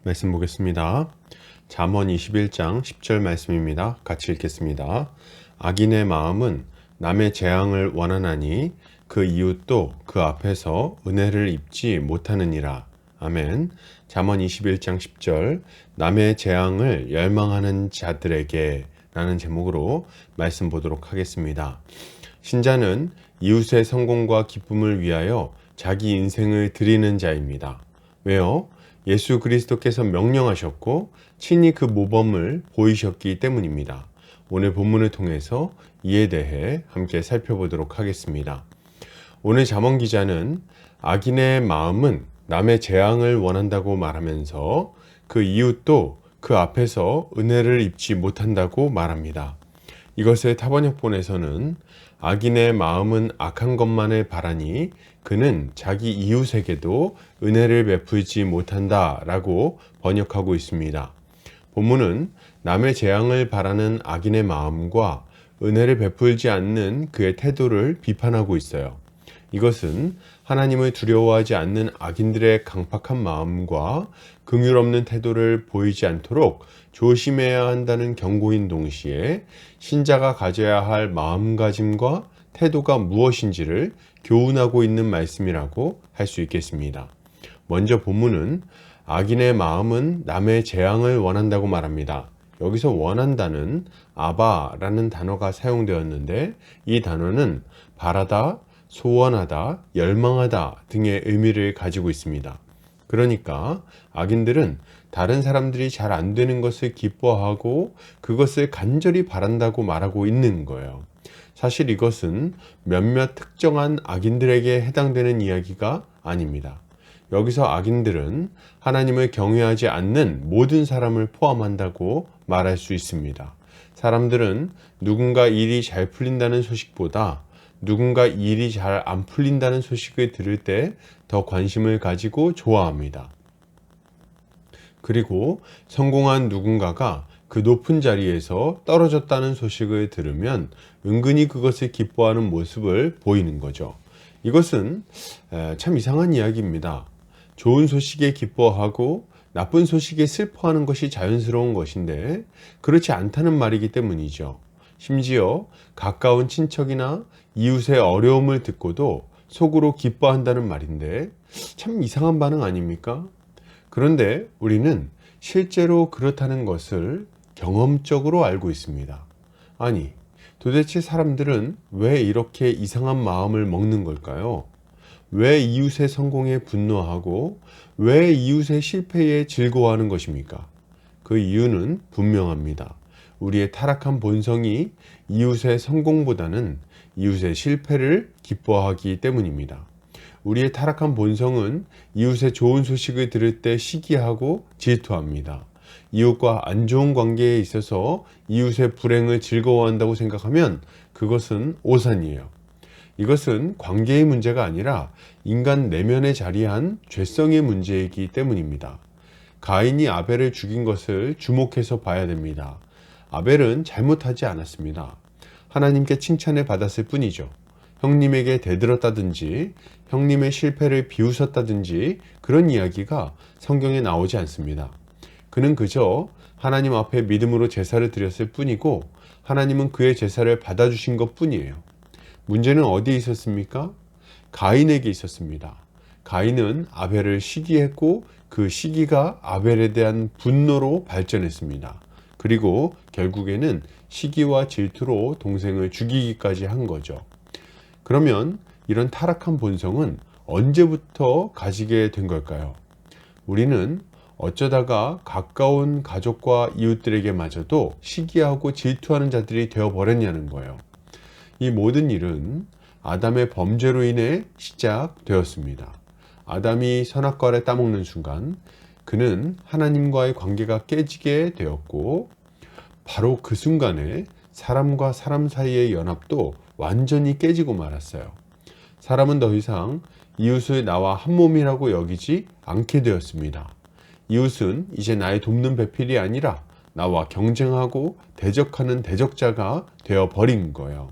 말씀 보겠습니다. 잠언 21장 10절 말씀입니다. 같이 읽겠습니다. 악인의 마음은 남의 재앙을 원하나니 그 이웃도 그 앞에서 은혜를 입지 못하느니라. 아멘. 잠언 21장 10절 남의 재앙을 열망하는 자들에게 라는 제목으로 말씀 보도록 하겠습니다. 신자는 이웃의 성공과 기쁨을 위하여 자기 인생을 드리는 자입니다. 왜요? 예수 그리스도께서 명령하셨고 친히 그 모범을 보이셨기 때문입니다. 오늘 본문을 통해서 이에 대해 함께 살펴보도록 하겠습니다. 오늘 잠언 기자는 악인의 마음은 남의 재앙을 원한다고 말하면서 그 이웃도 그 앞에서 은혜를 입지 못한다고 말합니다. 이것을 타번역본에서는 악인의 마음은 악한 것만을 바라니 그는 자기 이웃에게도 은혜를 베풀지 못한다 라고 번역하고 있습니다. 본문은 남의 재앙을 바라는 악인의 마음과 은혜를 베풀지 않는 그의 태도를 비판하고 있어요. 이것은 하나님을 두려워하지 않는 악인들의 강팍한 마음과 긍휼 없는 태도를 보이지 않도록 조심해야 한다는 경고인 동시에 신자가 가져야 할 마음가짐과 태도가 무엇인지를 교훈하고 있는 말씀이라고 할 수 있겠습니다. 먼저 본문은 악인의 마음은 남의 재앙을 원한다고 말합니다. 여기서 원한다는 아바라는 단어가 사용되었는데 이 단어는 바라다, 소원하다, 열망하다 등의 의미를 가지고 있습니다. 그러니까 악인들은 다른 사람들이 잘 안 되는 것을 기뻐하고 그것을 간절히 바란다고 말하고 있는 거예요. 사실 이것은 몇몇 특정한 악인들에게 해당되는 이야기가 아닙니다. 여기서 악인들은 하나님을 경외하지 않는 모든 사람을 포함한다고 말할 수 있습니다. 사람들은 누군가 일이 잘 풀린다는 소식보다 누군가 일이 잘 안 풀린다는 소식을 들을 때 더 관심을 가지고 좋아합니다. 그리고 성공한 누군가가 그 높은 자리에서 떨어졌다는 소식을 들으면 은근히 그것을 기뻐하는 모습을 보이는 거죠. 이것은 참 이상한 이야기입니다. 좋은 소식에 기뻐하고 나쁜 소식에 슬퍼하는 것이 자연스러운 것인데 그렇지 않다는 말이기 때문이죠. 심지어 가까운 친척이나 이웃의 어려움을 듣고도 속으로 기뻐한다는 말인데 참 이상한 반응 아닙니까? 그런데 우리는 실제로 그렇다는 것을 경험적으로 알고 있습니다. 아니, 도대체 사람들은 왜 이렇게 이상한 마음을 먹는 걸까요? 왜 이웃의 성공에 분노하고 왜 이웃의 실패에 즐거워하는 것입니까? 그 이유는 분명합니다. 우리의 타락한 본성이 이웃의 성공보다는 이웃의 실패를 기뻐하기 때문입니다. 우리의 타락한 본성은 이웃의 좋은 소식을 들을 때 시기하고 질투합니다. 이웃과 안 좋은 관계에 있어서 이웃의 불행을 즐거워한다고 생각하면 그것은 오산이에요. 이것은 관계의 문제가 아니라 인간 내면에 자리한 죄성의 문제이기 때문입니다. 가인이 아벨을 죽인 것을 주목해서 봐야 됩니다. 아벨은 잘못하지 않았습니다. 하나님께 칭찬을 받았을 뿐이죠. 형님에게 대들었다든지 형님의 실패를 비웃었다든지 그런 이야기가 성경에 나오지 않습니다. 그는 그저 하나님 앞에 믿음으로 제사를 드렸을 뿐이고 하나님은 그의 제사를 받아주신 것 뿐이에요. 문제는 어디에 있었습니까? 가인에게 있었습니다. 가인은 아벨을 시기했고 그 시기가 아벨에 대한 분노로 발전했습니다. 그리고 결국에는 시기와 질투로 동생을 죽이기까지 한 거죠. 그러면 이런 타락한 본성은 언제부터 가지게 된 걸까요? 우리는 어쩌다가 가까운 가족과 이웃들에게마저도 시기하고 질투하는 자들이 되어버렸냐는 거예요. 이 모든 일은 아담의 범죄로 인해 시작되었습니다. 아담이 선악과를 따먹는 순간 그는 하나님과의 관계가 깨지게 되었고 바로 그 순간에 사람과 사람 사이의 연합도 완전히 깨지고 말았어요. 사람은 더 이상 이웃을 나와 한 몸이라고 여기지 않게 되었습니다. 이웃은 이제 나의 돕는 배필이 아니라 나와 경쟁하고 대적하는 대적자가 되어버린 거예요.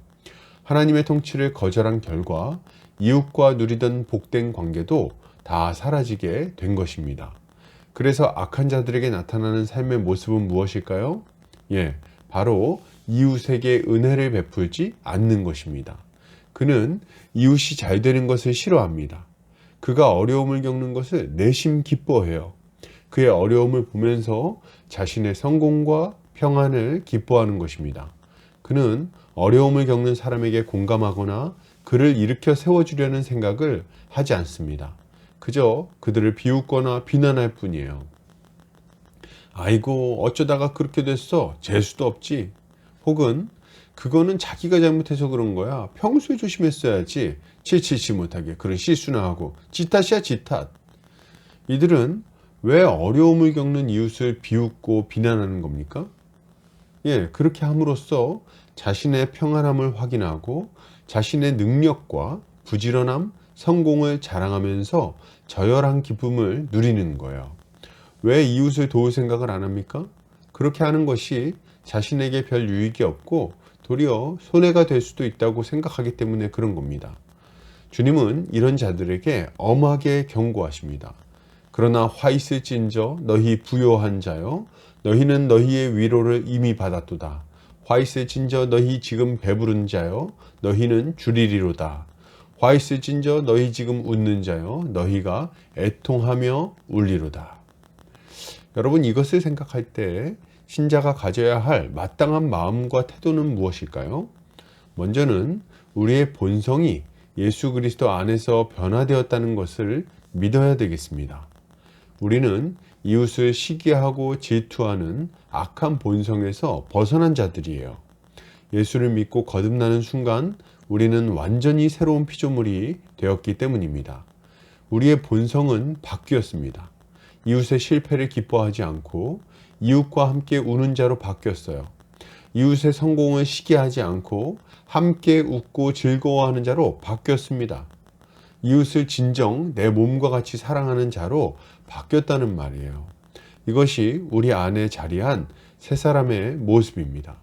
하나님의 통치를 거절한 결과 이웃과 누리던 복된 관계도 다 사라지게 된 것입니다. 그래서 악한 자들에게 나타나는 삶의 모습은 무엇일까요? 바로 이웃에게 은혜를 베풀지 않는 것입니다. 그는 이웃이 잘 되는 것을 싫어합니다. 그가 어려움을 겪는 것을 내심 기뻐해요. 그의 어려움을 보면서 자신의 성공과 평안을 기뻐하는 것입니다. 그는 어려움을 겪는 사람에게 공감하거나 그를 일으켜 세워주려는 생각을 하지 않습니다. 그저 그들을 비웃거나 비난할 뿐이에요. 아이고, 어쩌다가 그렇게 됐어. 재수도 없지. 혹은 그거는 자기가 잘못해서 그런 거야. 평소에 조심했어야지. 칠칠치 못하게 그런 실수나 하고. 지 탓이야, 지 탓. 이들은 왜 어려움을 겪는 이웃을 비웃고 비난하는 겁니까? 그렇게 함으로써 자신의 평안함을 확인하고 자신의 능력과 부지런함, 성공을 자랑하면서 저열한 기쁨을 누리는 거예요. 왜 이웃을 도울 생각을 안 합니까? 그렇게 하는 것이 자신에게 별 유익이 없고 도리어 손해가 될 수도 있다고 생각하기 때문에 그런 겁니다. 주님은 이런 자들에게 엄하게 경고하십니다. 그러나 화 있을진저 너희 부요한 자여, 너희는 너희의 위로를 이미 받았도다. 화 있을진저 너희 지금 배부른 자여, 너희는 주리리로다. 화 있을진저 너희 지금 웃는 자여, 너희가 애통하며 울리로다. 여러분, 이것을 생각할 때 신자가 가져야 할 마땅한 마음과 태도는 무엇일까요? 먼저는 우리의 본성이 예수 그리스도 안에서 변화되었다는 것을 믿어야 되겠습니다. 우리는 이웃을 시기하고 질투하는 악한 본성에서 벗어난 자들이에요. 예수를 믿고 거듭나는 순간 우리는 완전히 새로운 피조물이 되었기 때문입니다. 우리의 본성은 바뀌었습니다. 이웃의 실패를 기뻐하지 않고 이웃과 함께 우는 자로 바뀌었어요. 이웃의 성공을 시기하지 않고 함께 웃고 즐거워하는 자로 바뀌었습니다. 이웃을 진정 내 몸과 같이 사랑하는 자로 바뀌었다는 말이에요. 이것이 우리 안에 자리한 새 사람의 모습입니다.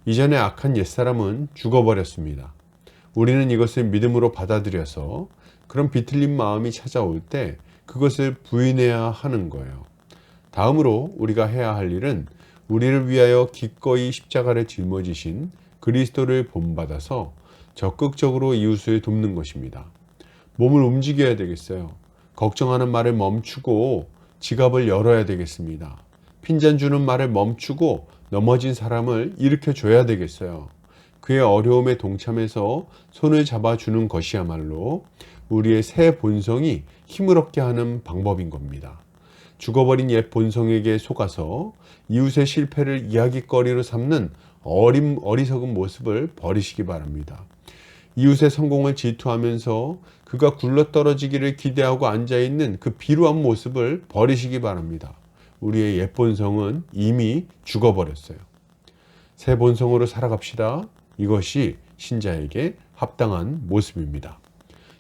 이전의 악한 옛사람은 죽어버렸습니다. 우리는 이것을 믿음으로 받아들여서 그런 비틀린 마음이 찾아올 때 그것을 부인해야 하는 거예요. 다음으로 우리가 해야 할 일은 우리를 위하여 기꺼이 십자가를 짊어지신 그리스도를 본받아서 적극적으로 이웃을 돕는 것입니다. 몸을 움직여야 되겠어요. 걱정하는 말을 멈추고 지갑을 열어야 되겠습니다. 핀잔 주는 말을 멈추고 넘어진 사람을 일으켜 줘야 되겠어요. 그의 어려움에 동참해서 손을 잡아주는 것이야말로 우리의 새 본성이 힘을 얻게 하는 방법인 겁니다. 죽어버린 옛 본성에게 속아서 이웃의 실패를 이야기거리로 삼는 어리석은 모습을 버리시기 바랍니다. 이웃의 성공을 질투하면서 그가 굴러떨어지기를 기대하고 앉아있는 그 비루한 모습을 버리시기 바랍니다. 우리의 옛 본성은 이미 죽어버렸어요. 새 본성으로 살아갑시다. 이것이 신자에게 합당한 모습입니다.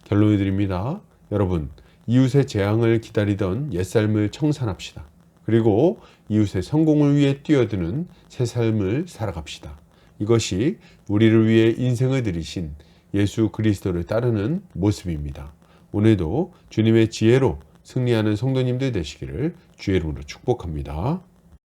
결론을 드립니다. 여러분, 이웃의 재앙을 기다리던 옛삶을 청산합시다. 그리고 이웃의 성공을 위해 뛰어드는 새 삶을 살아갑시다. 이것이 우리를 위해 인생을 들이신 예수 그리스도를 따르는 모습입니다. 오늘도 주님의 지혜로 승리하는 성도님들 되시기를 주의 이름으로 축복합니다.